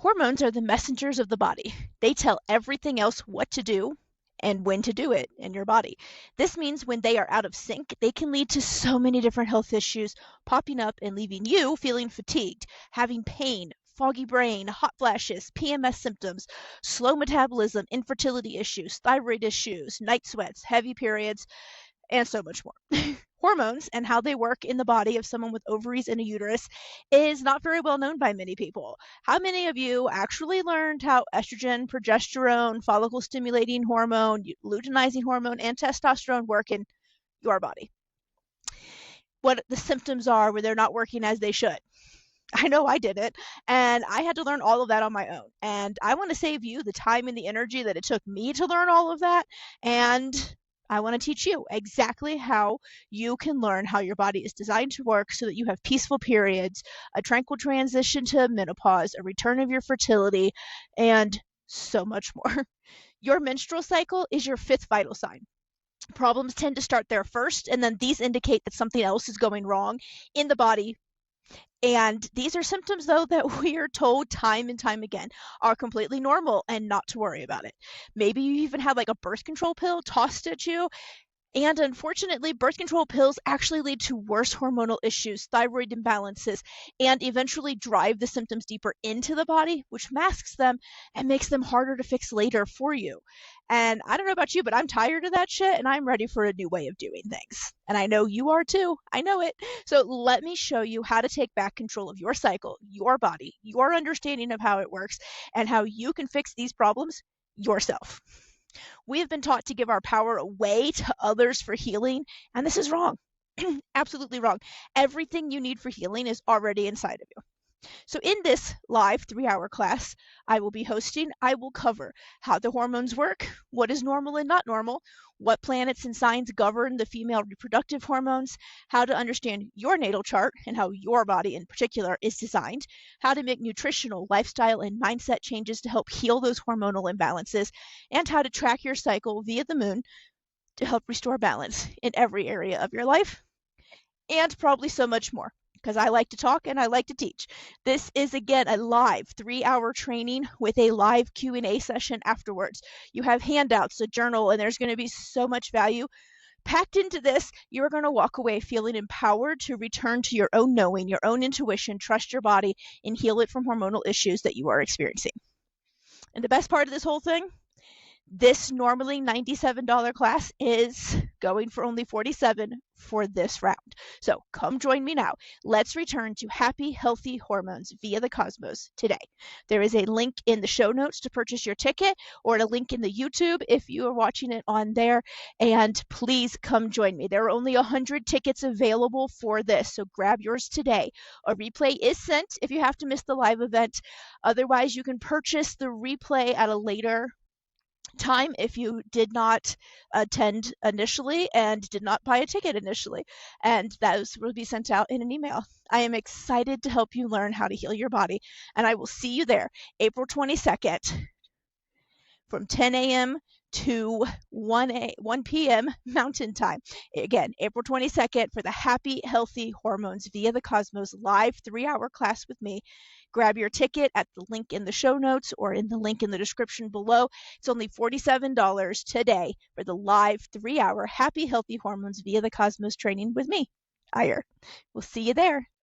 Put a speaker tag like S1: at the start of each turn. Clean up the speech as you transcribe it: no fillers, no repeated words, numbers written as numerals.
S1: Hormones are the messengers of the body. They tell everything else what to do and when to do it in your body. This means when they are out of sync, they can lead to so many different health issues popping up and leaving you feeling fatigued, having pain, foggy brain, hot flashes, PMS symptoms, slow metabolism, infertility issues, thyroid issues, night sweats, heavy periods, and so much more. Hormones and how they work in the body of someone with ovaries and a uterus is not very well known by many people. How many of you actually learned how estrogen, progesterone, follicle stimulating hormone, luteinizing hormone, and testosterone work in your body? What the symptoms are when they're not working as they should? I know I did it, and I had to learn all of that on my own. And I want to save you the time and the energy that it took me to learn all of that. And I want to teach you exactly how you can learn how your body is designed to work so that you have peaceful periods, a tranquil transition to menopause, a return of your fertility, and so much more. Your menstrual cycle is your fifth vital sign. Problems tend to start there first, and then these indicate that something else is going wrong in the body. And these are symptoms, though, that we are told time and time again are completely normal and not to worry about it. Maybe you even have like a birth control pill tossed at you. And unfortunately, birth control pills actually lead to worse hormonal issues, thyroid imbalances, and eventually drive the symptoms deeper into the body, which masks them and makes them harder to fix later for you. And I don't know about you, but I'm tired of that shit and I'm ready for a new way of doing things. And I know you are too. I know it. So let me show you how to take back control of your cycle, your body, your understanding of how it works, and how you can fix these problems yourself. We have been taught to give our power away to others for healing, and this is wrong. Absolutely wrong. Everything you need for healing is already inside of you. So in this live 3-hour class I will be hosting, I will cover how the hormones work, what is normal and not normal, what planets and signs govern the female reproductive hormones, how to understand your natal chart and how your body in particular is designed, how to make nutritional, lifestyle, and mindset changes to help heal those hormonal imbalances, and how to track your cycle via the moon to help restore balance in every area of your life, and probably so much more, because I like to talk and I like to teach. This is, again, a live 3-hour training with a live Q&A session afterwards. You have handouts, a journal, and there's going to be so much value packed into this. You're going to walk away feeling empowered to return to your own knowing, your own intuition, trust your body, and heal it from hormonal issues that you are experiencing. And the best part of this whole thing, this normally $97 class is going for only $47 for this round. So come join me now. Let's return to happy, healthy hormones via the cosmos today. There is a link in the show notes to purchase your ticket, or a link in the YouTube if you are watching it on there. And please come join me. There are only 100 tickets available for this, so grab yours today. A replay is sent if you have to miss the live event. Otherwise, you can purchase the replay at a later time if you did not attend initially and did not buy a ticket initially, and those will be sent out in an email. I am excited to help you learn how to heal your body, and I will see you there April 22nd from 10 a.m. to 1 p.m. Mountain Time. Again, April 22nd for the Happy Healthy Hormones via the Cosmos live 3-hour class with me. Grab your ticket at the link in the show notes or in the link in the description below. It's only $47 today for the live 3-hour Happy Healthy Hormones via the Cosmos training with me, Ire. We'll see you there.